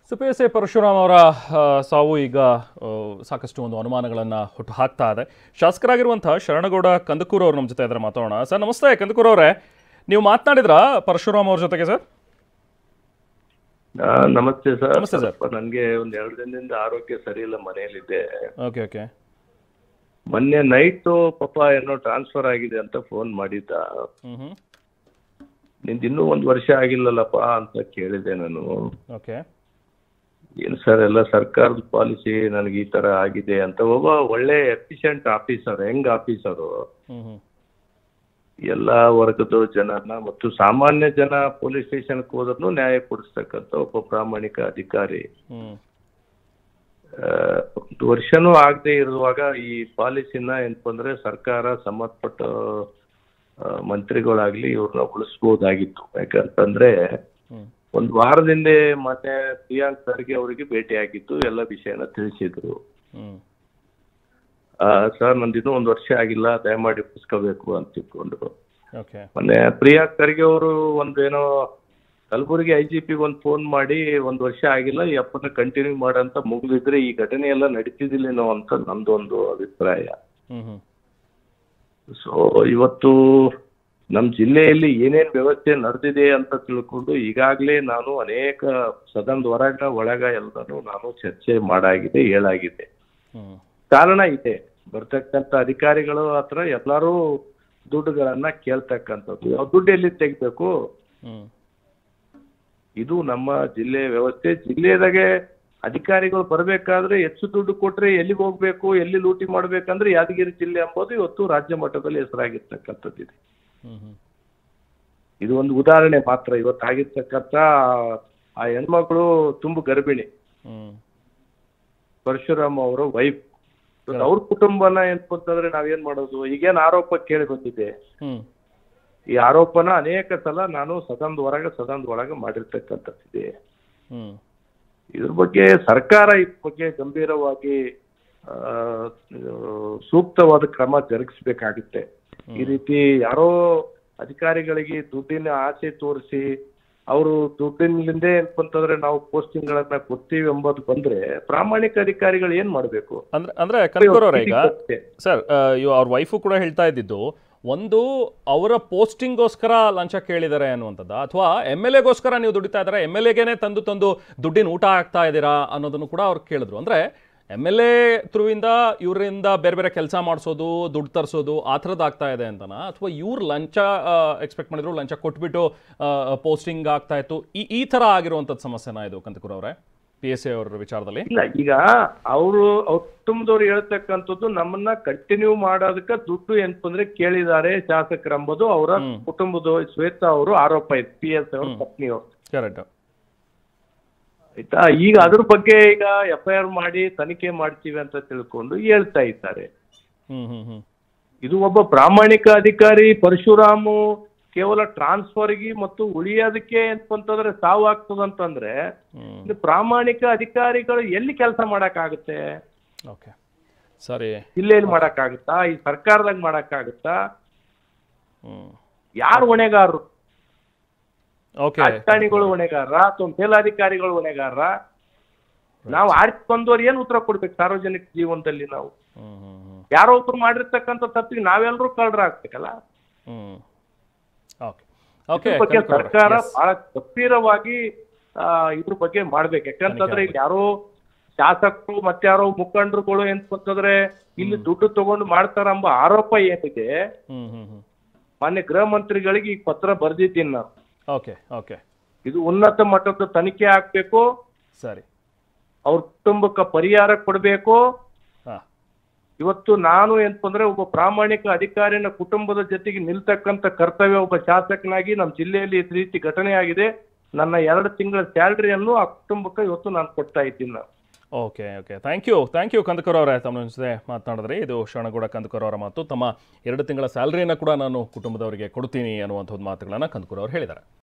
ಸಿಪಿಎಸ್ಐ ಪರಶುರಾಮ್ ಅವರ ಸಾವು ಈಗ ಸಾಕಷ್ಟು ಒಂದು ಅನುಮಾನಗಳನ್ನು ಹುಟ್ಟು ಹಾಕ್ತಾ ಇದೆ. ಶಾಸಕರಾಗಿರುವಂತಹ ಶರಣಗೌಡ ಕಂದಕೂರು ಅವರು ನಮ್ಮ ಜೊತೆ ಇದ್ದಾರೆ, ಮಾತಾಡೋಣ. ಸರ್ ನಮಸ್ತೆ. ಕಂದಕೂರು ಅವರೇ, ನೀವು ಮಾತನಾಡಿದ್ರ ಪರಶುರಾಮ್ ಅವ್ರ ಜೊತೆಗೆ? ಸರ್ ನಮಸ್ತೆ ಸರ್. ನಮಸ್ತೆ ಸರ್. ನನಗೆ ಒಂದ್ 2 ದಿನದಿಂದ ಆರೋಗ್ಯ ಸರಿ ಇಲ್ಲ, ಮನೆಯಲ್ಲಿದ್ದೆ. Okay okay. ಮೊನ್ನೆ ನೈಟು ಪಾಪ ಏನೋ ಟ್ರಾನ್ಸ್ಫರ್ ಆಗಿದೆ ಅಂತ ಫೋನ್ ಮಾಡಿದ್ದ. ನಿಂದು ಇನ್ನೂ 1 ವರ್ಷ ಆಗಿಲ್ಲಲ್ಲಪ್ಪ ಅಂತ ಕೇಳಿದೆ ನಾನು. ಓಕೆ. ಏನು ಸರ್ ಎಲ್ಲ ಸರ್ಕಾರದ ಪಾಲಿಸಿ, ನನಗೆ ಈ ತರ ಆಗಿದೆ ಅಂತ. ಒಬ್ಬ ಒಳ್ಳೆ ಎಫಿಷಿಯಂಟ್ ಆಫೀಸರ್, ಯಂಗ್ ಆಫೀಸರು, ಎಲ್ಲ ವರ್ಗದ ಜನನ ಮತ್ತು ಸಾಮಾನ್ಯ ಜನ ಪೊಲೀಸ್ ಸ್ಟೇಷನ್ಗೆ ಹೋದ್ರೂ ನ್ಯಾಯ ಕೊಡಿಸ್ತಕ್ಕಂಥ ಒಬ್ಬ ಪ್ರಾಮಾಣಿಕ ಅಧಿಕಾರಿ 1 ವರ್ಷನೂ ಆಗದೆ ಇರುವಾಗ ಈ ಪಾಲಿಸಿನ ಏನಪ್ಪ ಅಂದ್ರೆ ಸರ್ಕಾರ ಸಂಬಂಧಪಟ್ಟ ಮಂತ್ರಿಗಳಾಗ್ಲಿ ಇವ್ರನ್ನ ಉಳಿಸ್ಬೋದಾಗಿತ್ತು. ಯಾಕಂತಂದ್ರೆ 1 ವಾರದಿಂದ ಮತ್ತೆ ಪ್ರಿಯಾಂಕ್ ಖರ್ಗೆ ಅವರಿಗೆ ಭೇಟಿ ಆಗಿತ್ತು, ಎಲ್ಲ ವಿಷಯನ ತಿಳಿಸಿದ್ರು. ಸರ್ ನಂದಿನ್ನೂ 1 ವರ್ಷ ಆಗಿಲ್ಲ, ದಯಮಾಡಿ ಉಳಿಸ್ಕೋಬೇಕು ಅಂತ ತಿಳ್ಕೊಂಡ್ರು. ಮೊನ್ನೆ ಪ್ರಿಯಾಂಕ್ ಖರ್ಗೆ ಅವರು ಏನೋ ಕಲಬುರಗಿ IGP ಒಂದು ಫೋನ್ ಮಾಡಿ 1 ವರ್ಷ ಆಗಿಲ್ಲ, ಈ ಅಪ್ಪನ ಕಂಟಿನ್ಯೂ ಮಾಡಂತ ಮುಗಿದಿದ್ರೆ ಈ ಘಟನೆ ಎಲ್ಲ ನಡೀತಿದಿಲ್ಲೇನೋ ಅಂತ ನಂದೊಂದು ಅಭಿಪ್ರಾಯ. ಸೊ ಇವತ್ತು ನಮ್ಮ ಜಿಲ್ಲೆಯಲ್ಲಿ ಏನೇನ್ ವ್ಯವಸ್ಥೆ ನಡೆದಿದೆ ಅಂತ ತಿಳ್ಕೊಂಡು ಈಗಾಗಲೇ ನಾನು ಅನೇಕ ಸದನದ ಒಳಗ ಎಲ್ಲರೂ ನಾನು ಚರ್ಚೆ ಮಾಡಾಗಿದೆ, ಹೇಳಾಗಿದೆ. ಕಾರಣ ಇದೆ, ಬರ್ತಕ್ಕಂಥ ಅಧಿಕಾರಿಗಳು ಹತ್ರ ಎಲ್ಲರೂ ದುಡ್ಡುಗಳನ್ನ ಕೇಳ್ತಕ್ಕಂಥದ್ದು. ದುಡ್ಡು ಎಲ್ಲಿ ತೆಗಿಬೇಕು? ಇದು ನಮ್ಮ ಜಿಲ್ಲೆ ವ್ಯವಸ್ಥೆ. ಜಿಲ್ಲೆದಾಗೆ ಅಧಿಕಾರಿಗಳು ಬರ್ಬೇಕಾದ್ರೆ ಹೆಚ್ಚು ದುಡ್ಡು ಕೊಟ್ರೆ ಎಲ್ಲಿಗೆ ಹೋಗ್ಬೇಕು, ಎಲ್ಲಿ ಲೂಟಿ ಮಾಡ್ಬೇಕಂದ್ರೆ ಯಾದಗಿರಿ ಜಿಲ್ಲೆ ಎಂಬುದು ಇವತ್ತು ರಾಜ್ಯ ಮಟ್ಟದಲ್ಲಿ ಹೆಸರಾಗಿರ್ತಕ್ಕಂಥದ್ದಿದೆ. ಇದು ಒಂದು ಉದಾಹರಣೆ ಮಾತ್ರ. ಇವತ್ತಾಗಿರ್ತಕ್ಕಂಥ ಆ ಹೆಣ್ಮಕ್ಳು ತುಂಬು ಗರ್ಭಿಣಿ, ಪರಶುರಾಮ್ ಅವರ ವೈಫ್, ಅವ್ರ ಕುಟುಂಬನ ಅಂತಂದ್ರೆ ನಾವೇನ್ ಮಾಡೋದು? ಈಗೇನ್ ಆರೋಪ ಕೇಳಿ ಬಂದಿದೆ, ಈ ಆರೋಪನ ಅನೇಕ ಸಲ ನಾನು ಸದನದ ಒಳಗೆ ಮಾಡಿರ್ತಕ್ಕಂಥದ್ದಿದೆ. ಇದ್ರ ಬಗ್ಗೆ ಸರ್ಕಾರ ಇದ್ರ ಬಗ್ಗೆ ಗಂಭೀರವಾಗಿ ಸೂಕ್ತವಾದ ಕ್ರಮ ಜರುಗಿಸ್ಬೇಕಾಗುತ್ತೆ. ಈ ರೀತಿ ಯಾರೋ ಅಧಿಕಾರಿಗಳಿಗೆ ದುಡ್ಡಿನ ಆಸೆ ತೋರಿಸಿ ಅವರು ದುಡ್ಡಿನಿಂದ ಏನಂತಂದ್ರೆ ನಾವು ಪೋಸ್ಟಿಂಗ್ ಗಳನ್ನ ಕೊಡ್ತೀವಿ ಎಂಬುದು ಬಂದ್ರೆ ಪ್ರಾಮಾಣಿಕ ಅಧಿಕಾರಿಗಳು ಏನ್ ಮಾಡ್ಬೇಕು? ಅಂದ್ರೆ ಕನಕೂರ್ ಅವರೇ, ಈಗ ಸರ್ ಅವ್ರ ವೈಫು ಕೂಡ ಹೇಳ್ತಾ ಇದ್ದಿದ್ದು, ಒಂದು ಅವರ ಪೋಸ್ಟಿಂಗ್ಗೋಸ್ಕರ ಲಂಚ ಕೇಳಿದ್ದಾರೆ ಅನ್ನುವಂಥದ್ದು, ಅಥವಾ MLA ಗೋಸ್ಕರ ನೀವು ದುಡಿತಾ ಇದ್ದಾರೆ, MLAಗೇನೆ ತಂದು ದುಡ್ಡಿನ ಊಟ ಆಗ್ತಾ ಇದ್ದೀರಾ ಅನ್ನೋದನ್ನು ಕೂಡ ಅವ್ರು ಕೇಳಿದ್ರು. ಅಂದ್ರೆ MLA ಥ್ರೂವಿಂದ ಇವರಿಂದ ಬೇರೆ ಬೇರೆ ಕೆಲಸ ಮಾಡಿಸೋದು, ದುಡ್ಡು ತರಿಸೋದು ಆ ಥರದ್ದು ಆಗ್ತಾ ಇದೆ ಅಂತನಾ, ಅಥವಾ ಇವ್ರು ಲಂಚ ಎಕ್ಸ್ಪೆಕ್ಟ್ ಮಾಡಿದ್ರು, ಲಂಚ ಕೊಟ್ಬಿಟ್ಟು ಪೋಸ್ಟಿಂಗ್ ಆಗ್ತಾ ಇತ್ತು, ಈ ಥರ ಆಗಿರುವಂಥದ್ದು ಸಮಸ್ಯೆನಾ ಇದು ಕಂದಕೂರ್ ಅವರೇ, PSI ಅವರ ವಿಚಾರದಲ್ಲಿ? ಇಲ್ಲ, ಈಗ ಅವ್ರ ಕುಟುಂಬದವ್ರು ಹೇಳ್ತಕ್ಕಂಥದ್ದು ನಮ್ಮನ್ನ ಕಂಟಿನ್ಯೂ ಮಾಡೋದಕ್ಕೆ ದುಡ್ಡು ಏನಂದ್ರೆ ಕೇಳಿದ್ದಾರೆ ಶಾಸಕರು ಎಂಬುದು ಅವರ ಕುಟುಂಬದ ಶ್ವೇತಾ ಅವರು ಆರೋಪ ಇತ್ತು, PSI ಅವ್ರ ಪತ್ನಿಯವರು. ಕರೆಕ್ಟ್ ಆಯ್ತಾ? ಈಗ ಅದ್ರ ಬಗ್ಗೆ ಈಗ FIR ಮಾಡಿ ತನಿಖೆ ಮಾಡ್ತೀವಿ ಅಂತ ತಿಳ್ಕೊಂಡು ಹೇಳ್ತಾ ಇದ್ದಾರೆ. ಇದು ಒಬ್ಬ ಪ್ರಾಮಾಣಿಕ ಅಧಿಕಾರಿ ಪರಶುರಾಮು ಕೇವಲ ಟ್ರಾನ್ಸ್ಫರ್ಗೆ ಮತ್ತು ಉಳಿಯೋದಕ್ಕೆ ಅಂತಂದ್ರೆ ಸಾವು ಆಗ್ತದಂತಂದ್ರೆ ಪ್ರಾಮಾಣಿಕ ಅಧಿಕಾರಿಗಳು ಎಲ್ಲಿ ಕೆಲಸ ಮಾಡಕ್ಕಾಗುತ್ತೆ? ಸರಿ, ಜಿಲ್ಲೆಯಲ್ಲಿ ಮಾಡಕ್ಕಾಗುತ್ತಾ? ಈ ಸರ್ಕಾರದಾಗ ಮಾಡಕ್ಕಾಗುತ್ತಾ? ಯಾರು ಹೊಣೆಗಾರರು? ರಾಜಕಾರಣಿಗಳು ಹೊಣೆಗಾರ ಅಥವಾ ಮೇಲಾಧಿಕಾರಿಗಳು ಹೊಣೆಗಾರ? ನಾವು ಆರಿಸಿ ಬಂದವ್ರು ಏನ್ ಉತ್ತರ ಕೊಡ್ಬೇಕು ಸಾರ್ವಜನಿಕ ಜೀವನದಲ್ಲಿ? ನಾವು ಯಾರೋ ಒಬ್ರು ಮಾಡಿರ್ತಕ್ಕಂಥ ತಪ್ಪಿಗೆ ನಾವೆಲ್ಲರೂ ಕಳ್ಳರಾಗ್ಬೇಕಲ್ಲ. ಬಗ್ಗೆ ಸರ್ಕಾರ ಬಹಳ ಗಂಭೀರವಾಗಿ ಇದ್ರ ಬಗ್ಗೆ ಮಾಡ್ಬೇಕು. ಯಾಕಂತಂದ್ರೆ ಈಗ ಯಾರೋ ಶಾಸಕರು ಮತ್ತಾರೋ ಮುಖಂಡರುಗಳು ಅಂತಂದ್ರೆ ಇಲ್ಲಿ ದುಡ್ಡು ತಗೊಂಡು ಮಾಡ್ತಾರ ಎಂಬ ಆರೋಪ ಏನಿದೆ, ಮಾನ್ಯ ಗೃಹ ಮಂತ್ರಿಗಳಿಗೆ ಈಗ ಪತ್ರ ಬರ್ದಿದ್ದೀನಿ ನಾನು. ಇದು ಉನ್ನತ ಮಟ್ಟದ ತನಿಖೆ ಆಗ್ಬೇಕು. ಸರಿ, ಅವ್ರ ಕುಟುಂಬಕ್ಕೆ ಪರಿಹಾರ ಕೊಡ್ಬೇಕು. ಇವತ್ತು ನಾನು ಅಂತಂದ್ರೆ ಒಬ್ಬ ಪ್ರಾಮಾಣಿಕ ಅಧಿಕಾರಿನ ಕುಟುಂಬದ ಜೊತೆಗೆ ನಿಲ್ತಕ್ಕಂಥ ಕರ್ತವ್ಯ ಒಬ್ಬ ಶಾಸಕನಾಗಿ ನಮ್ಮ ಜಿಲ್ಲೆಯಲ್ಲಿ ಈ ರೀತಿ ಘಟನೆ ಆಗಿದೆ. ನನ್ನ 2 ತಿಂಗಳ ಸ್ಯಾಲ್ರಿಯನ್ನು ಆ ಕುಟುಂಬಕ್ಕೆ ಇವತ್ತು ನಾನು ಕೊಡ್ತಾ ಇದ್ದೀನಿ ನಾನು. ಓಕೆ. ಥ್ಯಾಂಕ್ ಯು ಕಂದಕೂರ್ ಅವರೇ, ತಮ್ಮ ಜೊತೆ ಮಾತನಾಡಿದ್ರೆ. ಇದು ಶರಣಗೌಡ ಕಂದಕೂರ್ ಅವರ ಮಾತು. ತಮ್ಮ 2 ತಿಂಗಳ ಸ್ಯಾಲ್ರಿಯನ್ನು ಕೂಡ ನಾನು ಕುಟುಂಬದವರಿಗೆ ಕೊಡ್ತೀನಿ ಅನ್ನುವಂಥದ್ದು ಮಾತುಗಳನ್ನು ಕಂದಕೂರ್ ಅವರು ಹೇಳಿದ್ದಾರೆ.